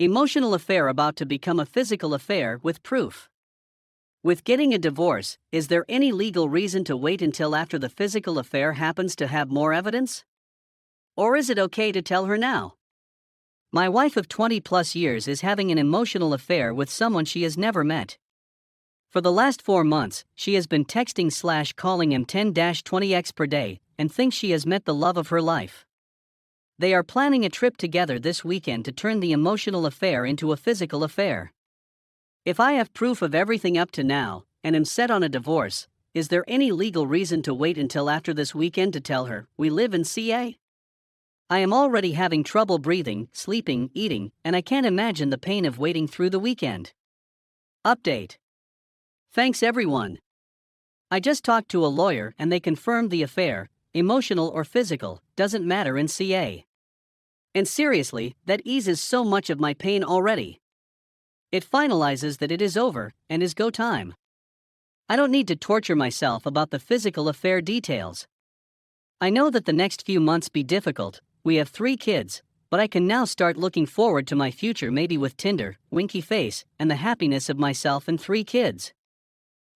Emotional affair about to become a physical affair with proof. With getting a divorce, is there any legal reason to wait until after the physical affair happens to have more evidence? Or is it okay to tell her now? My wife of 20 plus years is having an emotional affair with someone she has never met. For the last 4 months, she has been texting/calling him 10-20x per day and thinks she has met the love of her life. They are planning a trip together this weekend to turn the emotional affair into a physical affair. If I have proof of everything up to now, and am set on a divorce, is there any legal reason to wait until after this weekend to tell her we live in CA? I am already having trouble breathing, sleeping, eating, and I can't imagine the pain of waiting through the weekend. Update. Thanks everyone. I just talked to a lawyer and they confirmed the affair, emotional or physical, doesn't matter in CA. And seriously, that eases so much of my pain already. It finalizes that it is over and is go time. I don't need to torture myself about the physical affair details. I know that the next few months be difficult. We have 3 kids, but I can now start looking forward to my future, maybe with Tinder, winky face, and the happiness of myself and 3 kids.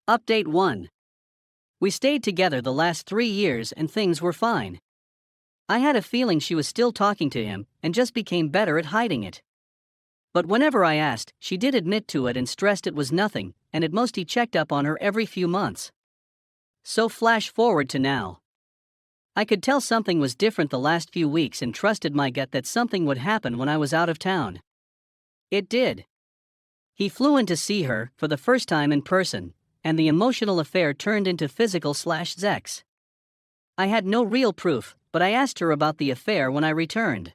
Update 1. We stayed together the last 3 years and things were fine. I had a feeling she was still talking to him and just became better at hiding it. But whenever I asked, she did admit to it and stressed it was nothing, and at most he checked up on her every few months. So flash forward to now. I could tell something was different the last few weeks and trusted my gut that something would happen when I was out of town. It did. He flew in to see her for the first time in person, and the emotional affair turned into physical/sex. I had no real proof, but I asked her about the affair when I returned.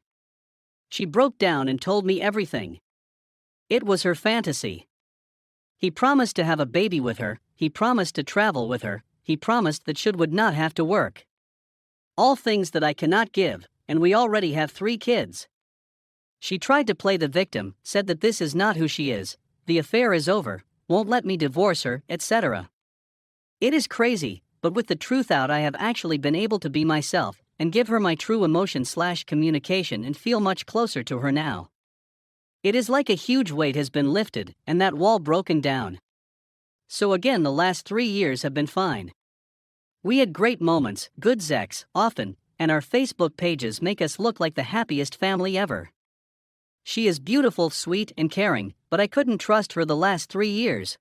She broke down and told me everything. It was her fantasy. He promised to have a baby with her, he promised to travel with her, he promised that she would not have to work. All things that I cannot give, and we already have 3 kids. She tried to play the victim, said that this is not who she is, the affair is over, won't let me divorce her, etc. It is crazy, but with the truth out I have actually been able to be myself and give her my true emotion/communication and feel much closer to her now. It is like a huge weight has been lifted and that wall broken down. So again, the last 3 years have been fine. We had great moments, good sex, often, and our Facebook pages make us look like the happiest family ever. She is beautiful, sweet, and caring, but I couldn't trust her the last 3 years.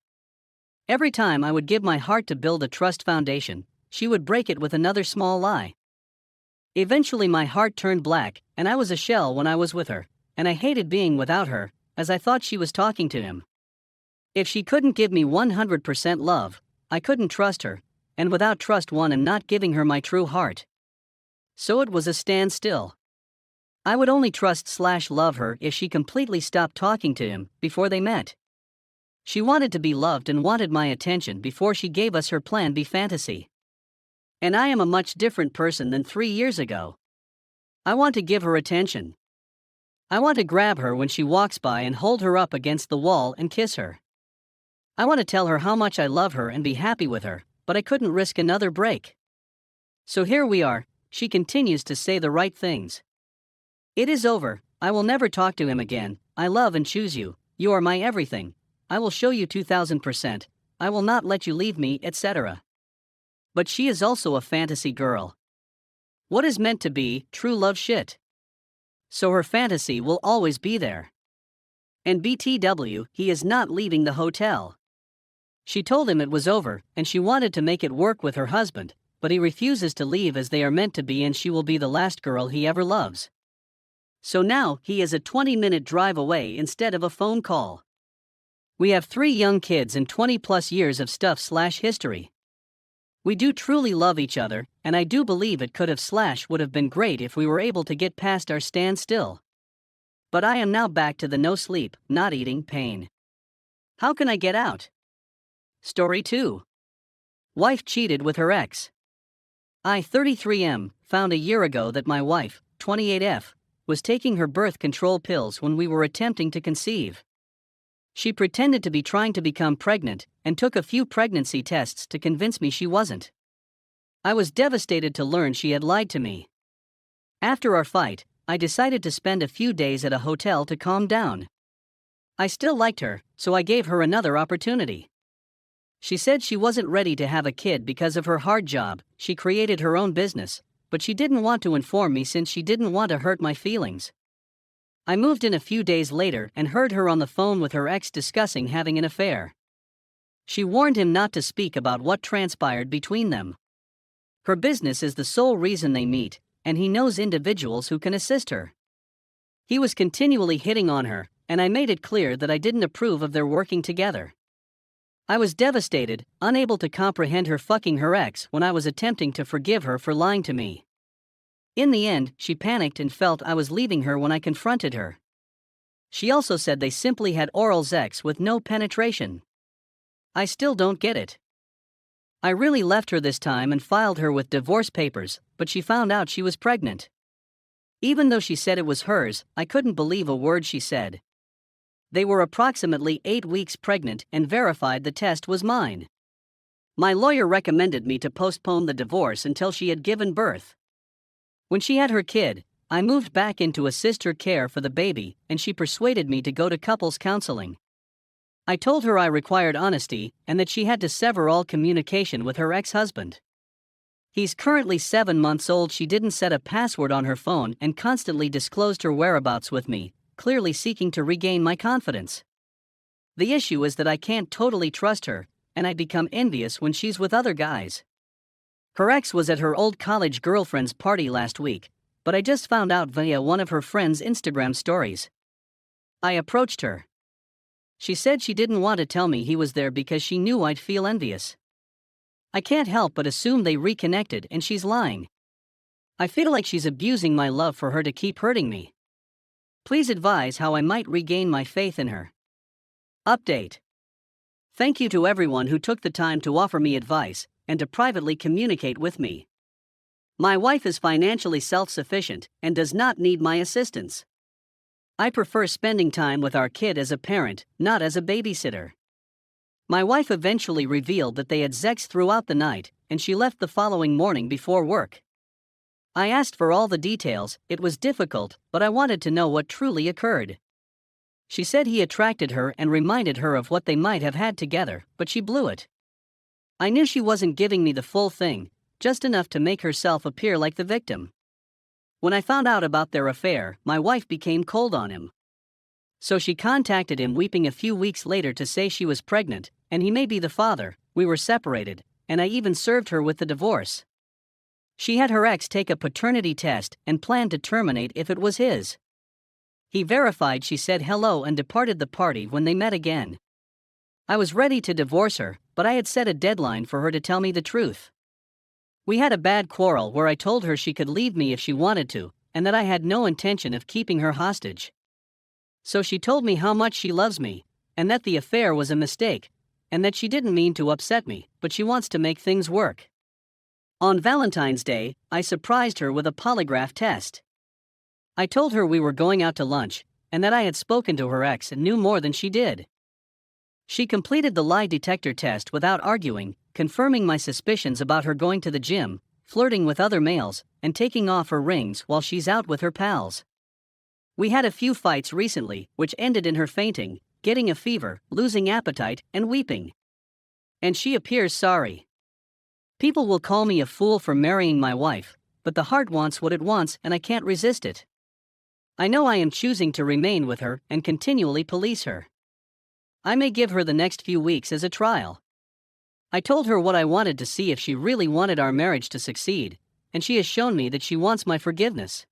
Every time I would give my heart to build a trust foundation, she would break it with another small lie. Eventually my heart turned black, and I was a shell when I was with her, and I hated being without her, as I thought she was talking to him. If she couldn't give me 100% love, I couldn't trust her, and without trust I'm not giving her my true heart. So it was a standstill. I would only trust/love her if she completely stopped talking to him before they met. She wanted to be loved and wanted my attention before she gave us her Plan B fantasy. And I am a much different person than 3 years ago. I want to give her attention. I want to grab her when she walks by and hold her up against the wall and kiss her. I want to tell her how much I love her and be happy with her, but I couldn't risk another break. So here we are, she continues to say the right things. It is over, I will never talk to him again, I love and choose you, you are my everything, I will show you 2000%, I will not let you leave me, etc. But she is also a fantasy girl. What is meant to be, true love shit. So her fantasy will always be there. And BTW, he is not leaving the hotel. She told him it was over, and she wanted to make it work with her husband, but he refuses to leave as they are meant to be and she will be the last girl he ever loves. So now, he is a 20-minute drive away instead of a phone call. We have 3 young kids and 20+ years of stuff/history. We do truly love each other, and I do believe it would have been great if we were able to get past our standstill. But I am now back to the no sleep, not eating pain. How can I get out? Story 2. Wife cheated with her ex. I, 33M, found a year ago that my wife, 28F, was taking her birth control pills when we were attempting to conceive. She pretended to be trying to become pregnant and took a few pregnancy tests to convince me she wasn't. I was devastated to learn she had lied to me. After our fight, I decided to spend a few days at a hotel to calm down. I still liked her, so I gave her another opportunity. She said she wasn't ready to have a kid because of her hard job. She created her own business, but she didn't want to inform me since she didn't want to hurt my feelings. I moved in a few days later and heard her on the phone with her ex discussing having an affair. She warned him not to speak about what transpired between them. Her business is the sole reason they meet, and he knows individuals who can assist her. He was continually hitting on her, and I made it clear that I didn't approve of their working together. I was devastated, unable to comprehend her fucking her ex when I was attempting to forgive her for lying to me. In the end, she panicked and felt I was leaving her when I confronted her. She also said they simply had oral sex with no penetration. I still don't get it. I really left her this time and filed her with divorce papers, but she found out she was pregnant. Even though she said it was hers, I couldn't believe a word she said. They were approximately 8 weeks pregnant and verified the test was mine. My lawyer recommended me to postpone the divorce until she had given birth. When she had her kid, I moved back into assisted care for the baby, and she persuaded me to go to couples counseling. I told her I required honesty and that she had to sever all communication with her ex-husband. He's currently 7 months old. She didn't set a password on her phone and constantly disclosed her whereabouts with me, clearly seeking to regain my confidence. The issue is that I can't totally trust her, and I become envious when she's with other guys. Her ex was at her old college girlfriend's party last week, but I just found out via one of her friend's Instagram stories. I approached her. She said she didn't want to tell me he was there because she knew I'd feel envious. I can't help but assume they reconnected and she's lying. I feel like she's abusing my love for her to keep hurting me. Please advise how I might regain my faith in her. Update. Thank you to everyone who took the time to offer me advice and to privately communicate with me. My wife is financially self-sufficient and does not need my assistance. I prefer spending time with our kid as a parent, not as a babysitter. My wife eventually revealed that they had sex throughout the night, and she left the following morning before work. I asked for all the details. It was difficult, but I wanted to know what truly occurred. She said he attracted her and reminded her of what they might have had together, but she blew it. I knew she wasn't giving me the full thing, just enough to make herself appear like the victim. When I found out about their affair, my wife became cold on him. So she contacted him weeping a few weeks later to say she was pregnant, and he may be the father. We were separated, and I even served her with the divorce. She had her ex take a paternity test and planned to terminate if it was his. He verified she said hello and departed the party when they met again. I was ready to divorce her, but I had set a deadline for her to tell me the truth. We had a bad quarrel where I told her she could leave me if she wanted to, and that I had no intention of keeping her hostage. So she told me how much she loves me, and that the affair was a mistake, and that she didn't mean to upset me, but she wants to make things work. On Valentine's Day, I surprised her with a polygraph test. I told her we were going out to lunch, and that I had spoken to her ex and knew more than she did. She completed the lie detector test without arguing, confirming my suspicions about her going to the gym, flirting with other males, and taking off her rings while she's out with her pals. We had a few fights recently, which ended in her fainting, getting a fever, losing appetite, and weeping. And she appears sorry. People will call me a fool for marrying my wife, but the heart wants what it wants and I can't resist it. I know I am choosing to remain with her and continually police her. I may give her the next few weeks as a trial. I told her what I wanted to see if she really wanted our marriage to succeed, and she has shown me that she wants my forgiveness.